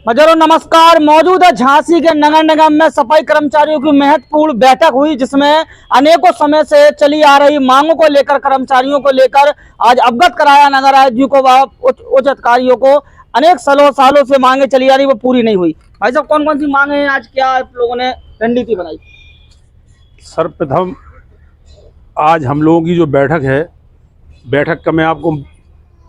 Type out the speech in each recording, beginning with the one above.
मजरो नमस्कार। मौजूद है झांसी के नगर निगम में सफाई कर्मचारियों की महत्वपूर्ण बैठक हुई, जिसमें अनेकों समय से चली आ रही मांगों को लेकर कर्मचारियों को लेकर आज अवगत कराया नगर आयुक्त जी को व उच्च अधिकारियों को। अनेक सालों से मांगे चली आ रही, वो पूरी नहीं हुई। भाई साहब, कौन कौन सी मांगे हैं, आज क्या आप लोगों ने रणनीति बनाई? सर्वप्रथम आज हम लोगों की जो बैठक है, बैठक का मैं आपको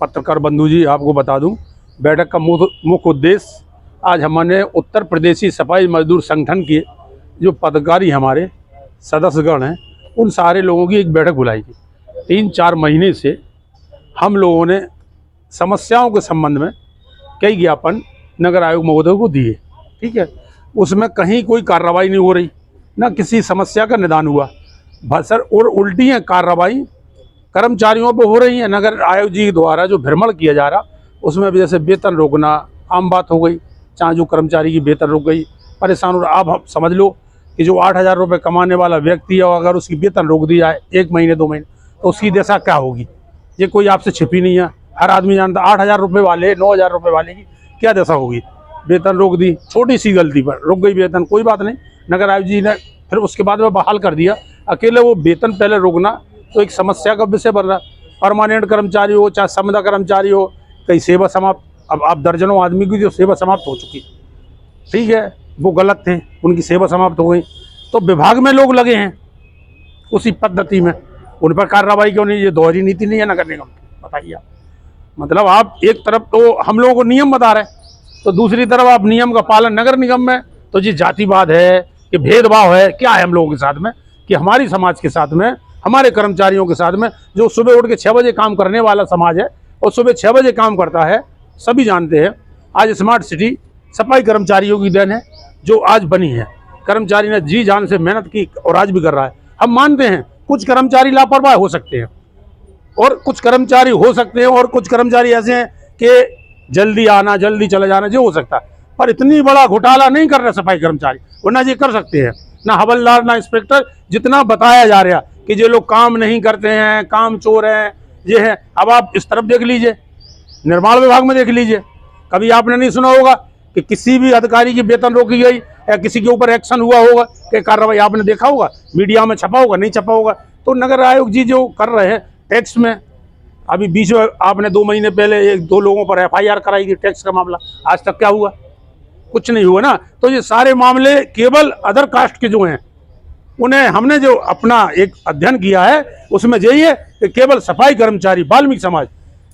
पत्रकार बंधु जी आपको बता दूं, बैठक का मुख्य उद्देश्य आज हमने उत्तर प्रदेशी सफाई मजदूर संगठन के जो पदाधिकारी हमारे सदस्यगण हैं, उन सारे लोगों की एक बैठक बुलाई थी। 3-4 महीने से हम लोगों ने समस्याओं के संबंध में कई ज्ञापन नगर आयोग महोदय को दिए। ठीक है, उसमें कहीं कोई कार्रवाई नहीं हो रही, ना किसी समस्या का निदान हुआ। सर, और उल्टी है कार्रवाई कर्मचारियों पर हो रही है। नगर आयोग जी द्वारा जो भ्रमण किया जा रहा, उसमें भी जैसे वेतन रोकना आम बात हो गई, चाहे जो कर्मचारी की वेतन रुक गई, परेशान हो रहा। आप समझ लो कि जो 8,000 रुपये कमाने वाला व्यक्ति है, अगर उसकी वेतन रोक दी जाए 1 महीने 2 महीने, तो उसकी दशा क्या होगी, ये कोई आपसे छिपी नहीं है, हर आदमी जानता। 8,000 रुपये वाले 9,000 रुपये वाले की क्या दशा होगी। वेतन रोक दी, छोटी सी गलती पर रुक गई वेतन, कोई बात नहीं, नगर आयोग जी ने फिर उसके बाद में बहाल कर दिया। अकेले वो वेतन पहले रोकना तो एक समस्या का विषय बन रहा। परमानेंट कर्मचारी हो चाहे संविदा कर्मचारी हो, कई सेवा समाप्त, अब आप दर्जनों आदमी की जो सेवा समाप्त हो चुकी, ठीक है, वो गलत थे, उनकी सेवा समाप्त हो गई, तो विभाग में लोग लगे हैं उसी पद्धति में, उन पर कार्रवाई क्यों नहीं? ये दोहरी नीति नहीं है नगर निगम की, बताइए आप। मतलब आप एक तरफ तो हम लोगों को नियम बता रहे हैं, तो दूसरी तरफ आप नियम का पालन नगर निगम में, तो ये जातिवाद है कि भेदभाव है, क्या है हम लोगों के साथ में, कि हमारी समाज के साथ में, हमारे कर्मचारियों के साथ में, जो सुबह उठ के 6 बजे काम करने वाला समाज है और सुबह 6 बजे काम करता है, सभी जानते हैं। आज स्मार्ट सिटी सफाई कर्मचारियों की देन है जो आज बनी है। कर्मचारी ने जी जान से मेहनत की और आज भी कर रहा है। हम मानते हैं कुछ कर्मचारी लापरवाह हो सकते हैं और कुछ कर्मचारी हो सकते हैं और कुछ कर्मचारी ऐसे हैं कि जल्दी आना जल्दी चले जाना जो हो सकता है, पर इतनी बड़ा घोटाला नहीं कर रहे सफाई कर्मचारी, वरना ये कर सकते हैं। ना हवलदार ना इंस्पेक्टर, जितना बताया जा रहा कि ये लोग काम नहीं करते हैं, काम चोर हैं, ये है। अब आप इस तरफ देख लीजिए, निर्माण विभाग में देख लीजिए, कभी आपने नहीं सुना होगा कि किसी भी अधिकारी की वेतन रोकी गई या किसी के ऊपर एक्शन हुआ होगा कि कार्रवाई आपने देखा होगा, मीडिया में छपा होगा, नहीं छपा होगा। तो नगर आयोग जी जो कर रहे हैं टैक्स में, अभी बीच में आपने 2 महीने पहले 1-2 लोगों पर FIR कराई थी टैक्स का मामला, आज तक क्या हुआ? कुछ नहीं हुआ ना। तो ये सारे मामले केवल अदर कास्ट के जो हैं, उन्हें हमने जो अपना एक अध्ययन किया है उसमें यही है कि केवल सफाई कर्मचारी वाल्मीकि समाज,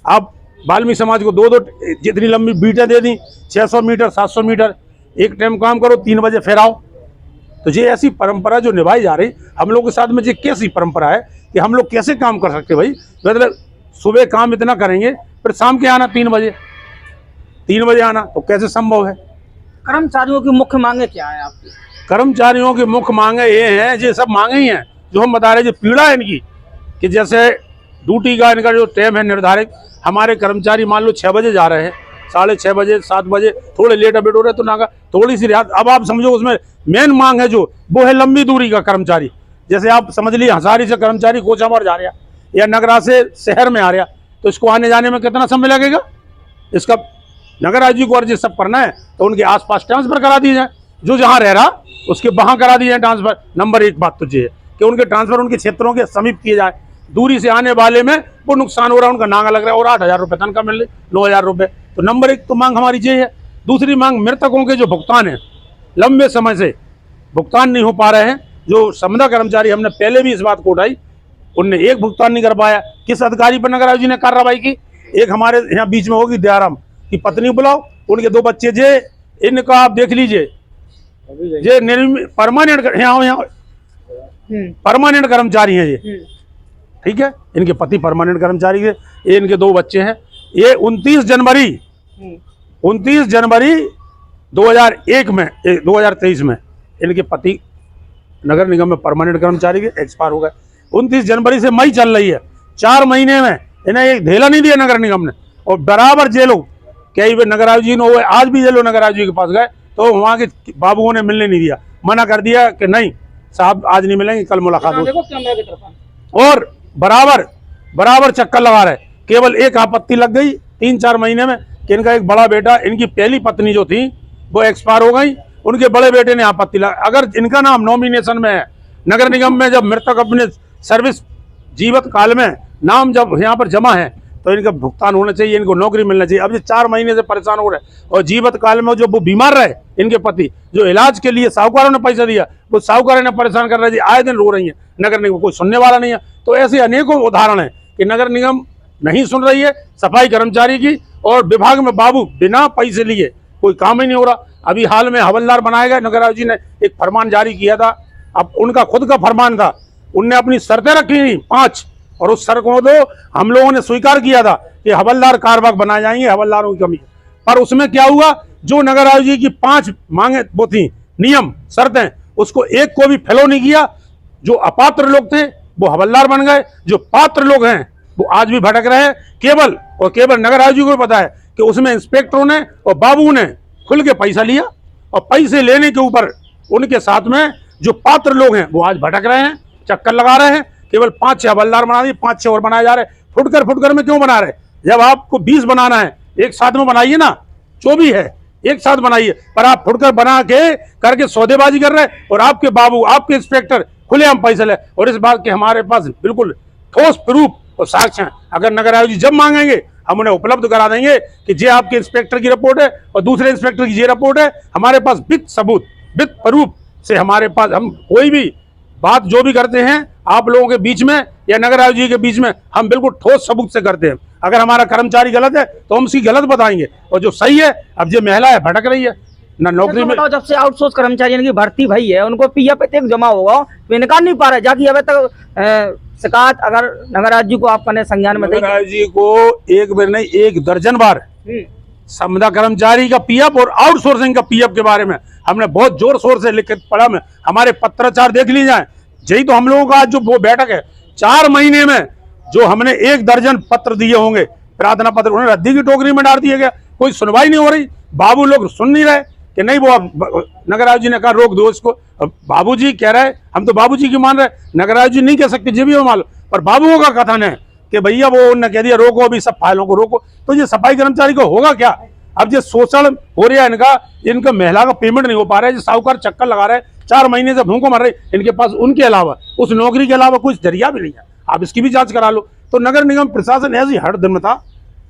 आप वाल्मीकि समाज को 2-2 जितनी लंबी बीटें दे दी, 600 मीटर 700 मीटर, एक टाइम काम करो, 3 बजे फिर आओ। तो ये ऐसी परंपरा जो निभाई जा रही हम लोग के साथ में, ये कैसी परंपरा है कि हम लोग कैसे काम कर सकते भाई? मतलब सुबह काम इतना करेंगे फिर शाम के आना 3 बजे आना, तो कैसे संभव है? कर्मचारियों की मुख्य मांगे क्या है आपकी? कर्मचारियों की मुख्य मांगे ये हैं, ये सब मांगे ही हैं जो हम बता रहे हैं, जो पीड़ा है इनकी, कि जैसे ड्यूटी का इनका जो टाइम है निर्धारित, हमारे कर्मचारी मान लो 6 बजे जा रहे हैं, 6:30 बजे 7 बजे थोड़े लेट अपडेट हो रहे तो नागा थोड़ी सी रियायत। अब आप समझो उसमें मेन मांग है जो वो है लंबी दूरी का कर्मचारी, जैसे आप समझ लीजिए हंसारी से कर्मचारी कोचामर जा रहा या नगरा से शहर में आ रहा, तो इसको आने जाने में कितना समय लगेगा? इसका नगर आयोग जी को अर्जी सब करना है तो उनके आसपास ट्रांसफर करा दिए जाए, जो जहाँ रह रहा उसके वहाँ करा दिए जाए ट्रांसफर। नंबर 1 बात तो ये है कि उनके ट्रांसफर उनके क्षेत्रों के समीप किए जाए। दूरी से आने वाले में वो नुकसान हो रहा है, उनका नागा लग रहा है और 8,000 रुपये तनख्वाह मिल रही, 9,000 रुपये। तो नंबर 1 तो मांग हमारी ये है। दूसरी मांग मृतकों के जो भुगतान है, लंबे समय से भुगतान नहीं हो पा रहे हैं। जो संविदा कर्मचारी, हमने पहले भी इस बात को उठाई, उनने एक भुगतान नहीं कर पाया। किस अधिकारी पर नगर आयोग जी ने कार्रवाई की? एक हमारे यहाँ बीच में होगी दयाराम की पत्नी बुलाओ, उनके 2 बच्चे, जे इनका आप देख लीजिए, ये परमानेंट परमानेंट कर्मचारी हैं ये, ठीक है, इनके पति परमानेंट कर्मचारी है, ये इनके 2 बच्चे हैं। ये 29 जनवरी 2023 में इनके पति नगर निगम में परमानेंट कर्मचारी के एक्सपायर हो गए। 29 जनवरी से मई चल रही है, 4 महीने में इन्हें एक धेला नहीं दिया नगर निगम ने। और बराबर जे लोग कई वे नगर आयोग जी ने हुए, आज भी ये लोग नगर आयोग जी के पास गए तो वहाँ के बाबुओं ने मिलने नहीं दिया, मना कर दिया कि नहीं साहब आज नहीं मिलेंगे, कल मुलाकात होगी। और बराबर चक्कर लगा रहे। केवल एक आपत्ति लग गई 3-4 महीने में कि इनका एक बड़ा बेटा, इनकी पहली पत्नी जो थी वो एक्सपायर हो गई, उनके बड़े बेटे ने आपत्ति लगा। अगर इनका नाम नॉमिनेशन में है नगर निगम में, जब मृतक अपने सर्विस जीवित काल में नाम जब यहाँ पर जमा है तो इनका भुगतान होना चाहिए, इनको नौकरी मिलना चाहिए। अब ये 4 महीने से परेशान हो रहे हैं और जीवित काल में जो वो बीमार रहे, इनके पति जो इलाज के लिए साहूकारों ने पैसा दिया, वो साहूकारों ने परेशान कर रहे थे, आए दिन रो रही है, नगर निगम कोई सुनने वाला नहीं है। तो ऐसे अनेकों उदाहरण है कि नगर निगम नहीं सुन रही है सफाई कर्मचारी की, और विभाग में बाबू बिना पैसे लिए कोई काम ही नहीं हो रहा। अभी हाल में हवलदार बनाए गए, नगराज जी ने एक फरमान जारी किया था, अब उनका खुद का फरमान था, उनने अपनी शर्तें रखी 5, और उस शर्त को तो हम लोगों ने स्वीकार किया था कि हवलदार कारबाग बनाए जाएंगे, हवलदारों की कमी। पर उसमें क्या हुआ, जो नगराज जी की 5 मांगे वो थी, नियम शर्तें, उसको एक को भी फॉलो नहीं किया। जो अपात्र लोग थे वो हवलदार बन गए, जो पात्र लोग हैं वो आज भी भटक रहे हैं। केवल नगराज जी को पता है कि उसमें इंस्पेक्टरों ने और बाबू ने खुल के पैसा लिया, और पैसे लेने के ऊपर उनके साथ में जो पात्र लोग हैं वो आज भटक रहे हैं, चक्कर लगा रहे हैं। केवल 5-6 हवलदार बना दिए, 5-6 और बनाए जा रहे हैं। फुटकर में क्यों बना रहे? जब आपको 20 बनाना है एक साथ में बनाइए ना, जो भी है एक साथ बनाइए, पर आप फुटकर बना के करके सौदेबाजी कर रहे हैं, और आपके बाबू आपके इंस्पेक्टर खुलेआम पैसे ले। और इस बात के हमारे पास बिल्कुल ठोस प्रूफ और साक्ष्य हैं। अगर नगर आयोग जी जब मांगेंगे हम उन्हें उपलब्ध करा देंगे कि ये आपके इंस्पेक्टर की रिपोर्ट है और दूसरे इंस्पेक्टर की ये रिपोर्ट है। हमारे पास विद सबूत विद प्रूफ से हमारे पास, हम कोई भी बात जो भी करते हैं आप लोगों के बीच में या नगर आयोग जी के बीच में, हम बिल्कुल ठोस सबूत से करते हैं। अगर हमारा कर्मचारी गलत है तो हम उसकी गलत बताएंगे, और जो सही है, अब जो महिला है भटक रही है ना नौकरी में। जब से आउटसोर्स कर्मचारियों की भर्ती भई है, उनको पीएफ तक जमा होगा, वे निकाल नहीं पा रहे, जाकि अभी तक शिकायत अगर नगर आयोग जी को आप अपने संज्ञान में नगर आयोग जी को एक बार नहीं 1 दर्जन बार संविदा कर्मचारी का पीएफ और आउटसोर्सिंग का पीएफ के बारे में हमने बहुत जोर शोर से लिखित पढ़ा में, हमारे पत्राचार देख ली जाए। यही तो हम लोगों का आज जो वो बैठक है, 4 महीने में जो हमने 1 दर्जन पत्र दिए होंगे, प्रार्थना पत्र, उन्हें रद्दी की टोकरी में डाल दिया गया, कोई सुनवाई नहीं हो रही। बाबू लोग सुन नहीं रहे कि नहीं, वो नगर आयोग जी ने कहा रोक दो इसको। बाबू जी कह रहे, हम तो बाबू जी की मान रहे, नगर आयोग जी नहीं कह सकते, जी भी हो मालूम, पर बाबुओं का कथन है कि भैया वो उन्होंने कह दिया रोको अभी सब फाइलों को रोको। तो ये सफाई कर्मचारी को होगा क्या? अब ये शोषण हो रहा है इनका महिला का पेमेंट नहीं हो पा रहा है, साहूकार चक्कर लगा रहे हैं, 4 महीने से भूखों मर रहे, इनके पास उनके अलावा उस नौकरी के अलावा कुछ जरिया भी नहीं है। आप इसकी भी जांच करा लो। तो नगर निगम प्रशासन ऐसी हड़दम था।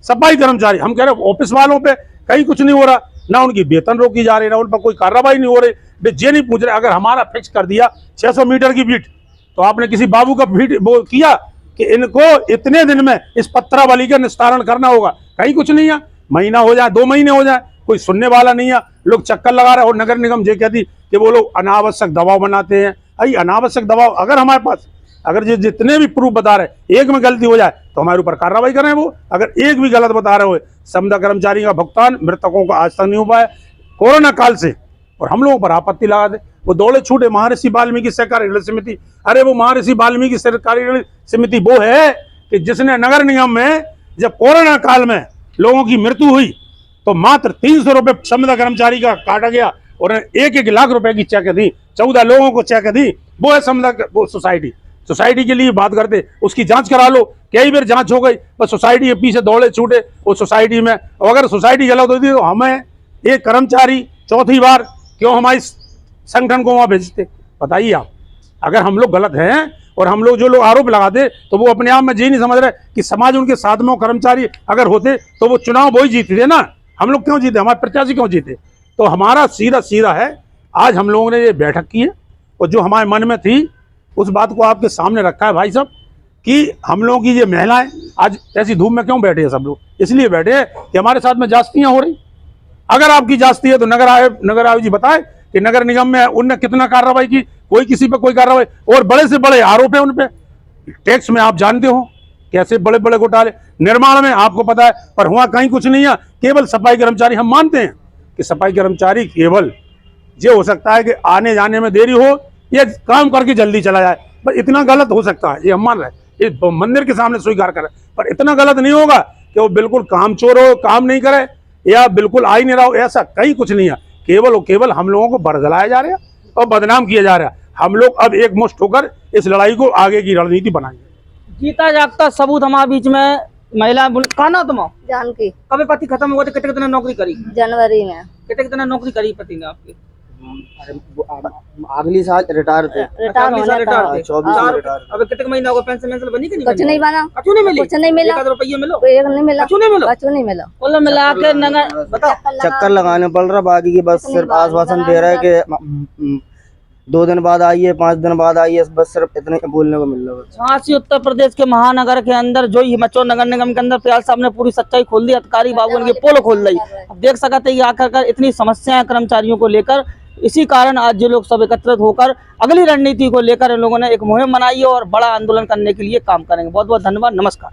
सफाई कर्मचारी, हम कह रहे ऑफिस वालों पे कहीं कुछ नहीं हो रहा, ना उनकी वेतन रोकी जा रही, ना उन पर कोई कार्रवाई नहीं हो रही। वे ये नहीं पूछ रहे, अगर हमारा फिक्स कर दिया 600 मीटर की बीट, तो आपने किसी बाबू का बीट वो किया कि इनको इतने दिन में इस पत्रावली का निस्तारण करना होगा, कहीं कुछ नहीं है। महीना हो जाए, 2 महीने हो जाए, कोई सुनने वाला नहीं है, लोग चक्कर लगा रहे हैं। और नगर निगम ये कहती कि वो लोग अनावश्यक दबाव बनाते हैं। अरे अनावश्यक दबाव, अगर हमारे पास अगर ये जितने भी प्रूफ बता रहे एक में गलती हो जाए तो हमारे ऊपर कार्रवाई करें। वो अगर एक भी गलत बता रहे हो, संविदा कर्मचारी का भुगतान मृतकों का आज तक नहीं हो पाया कोरोना काल से, और हम लोगों पर आपत्ति लगा दे। वो दौड़े छूटे महर्षि वाल्मीकि सहकारी ऋण समिति। अरे वो महर्षि वाल्मीकि सहकारी ऋण समिति वो है कि जिसने नगर निगम में जब कोरोना काल में लोगों की मृत्यु हुई तो मात्र 300 रुपये संविदा कर्मचारी का काटा गया, और 1-1 लाख रुपए की चेक दी, 14 लोगों को चेक दी। वो है संविदा, वो सोसाइटी के लिए बात करते, उसकी जांच करा लो। कई बार जांच हो गई, बस सोसाइटी के पीछे दौड़े छूटे वो सोसाइटी में। और अगर सोसाइटी गलत होती तो हमें एक कर्मचारी 4थी बार क्यों हमारी संगठन को वहां भेजते? बताइए आप। अगर हम लोग गलत हैं और हम लोग जो लोग आरोप लगाते तो वो अपने आप में ये नहीं समझ रहे कि समाज उनके साथ में कर्मचारी अगर होते तो वो चुनाव वही जीतते ना। हम लोग क्यों जीते? हमारे प्रत्याशी क्यों जीते? तो हमारा सीधा है, आज हम लोगों ने ये बैठक की है और जो हमारे मन में थी उस बात को आपके सामने रखा है भाई साहब, कि हम लोगों की ये महिलाएं आज ऐसी धूप में क्यों बैठे हैं? सब लोग इसलिए बैठे हैं कि हमारे साथ में जास्तियां हो रही। अगर आपकी जास्ती है तो नगर आयोग जी बताए कि नगर निगम में उनने कितना कार्रवाई की, कोई किसी पे कोई कार्रवाई, और बड़े से बड़े आरोप है उन पे। टैक्स में आप जानते हो कैसे बड़े बड़े घोटाले, निर्माण में आपको पता है, पर हुआ कहीं कुछ नहीं है। केवल सफाई कर्मचारी, हम मानते हैं कि सफाई कर्मचारी केवल ये हो सकता है कि आने जाने में देरी हो या काम करके जल्दी चला जाए, पर इतना गलत हो सकता है, ये हम मान रहे हैं, ये मंदिर के सामने स्वीकार करें, पर इतना गलत नहीं होगा कि वो बिल्कुल काम चोर हो, काम नहीं करे या बिल्कुल आ ही नहीं रहा हो, ऐसा कहीं कुछ नहीं है। केवल हम लोगों को बरगलाया जा रहा है और बदनाम किया जा रहा है। हम लोग अब एकमुष्ट होकर इस लड़ाई को आगे की रणनीति बनाएंगे। जीता जागता सबूत हमारे बीच में महिला कहा ना तुम जानकी कभी पति खत्म हुआ तो कितने दिन नौकरी करी, जनवरी में कितने दिन नौकरी करी पति ने आपके? अगली साल रिटायर थे। रिटायर होने रिटायर का थे। 24 में रिटायर। अब कितने महीना होगा पेंशन वेंशन बनी कि नहीं कुछ बनी? नहीं बना, कछु नहीं मिली, कुछ नहीं मिला, 1,000 रुपये मिलो, एक नहीं मिला, कछु नहीं मिलो, कुछ नहीं मिला। कुल मिला के नगर बताओ चक्कर लगाने पड़ रहा, बाकी की बस सिर्फ आश्वासन दे रहा है कि 2 दिन बाद आइए, 5 दिन बाद आइए, बस सिर्फ इतने बोलने को मिल रहा है। झांसी उत्तर प्रदेश के महानगर के अंदर जो हिमाचल नगर निगम के अंदर प्याल साहब ने पूरी सच्चाई खोल दी, अधिकारी बाबू उनकी पोल खोल दी। अब देख सकते हैं आकर इतनी समस्याएं कर्मचारियों को लेकर, इसी कारण आज जो लोग सब एकत्रित होकर अगली रणनीति को लेकर इन लोगों ने एक मुहिम बनाई है और बड़ा आंदोलन करने के लिए काम करेंगे। बहुत बहुत धन्यवाद, नमस्कार।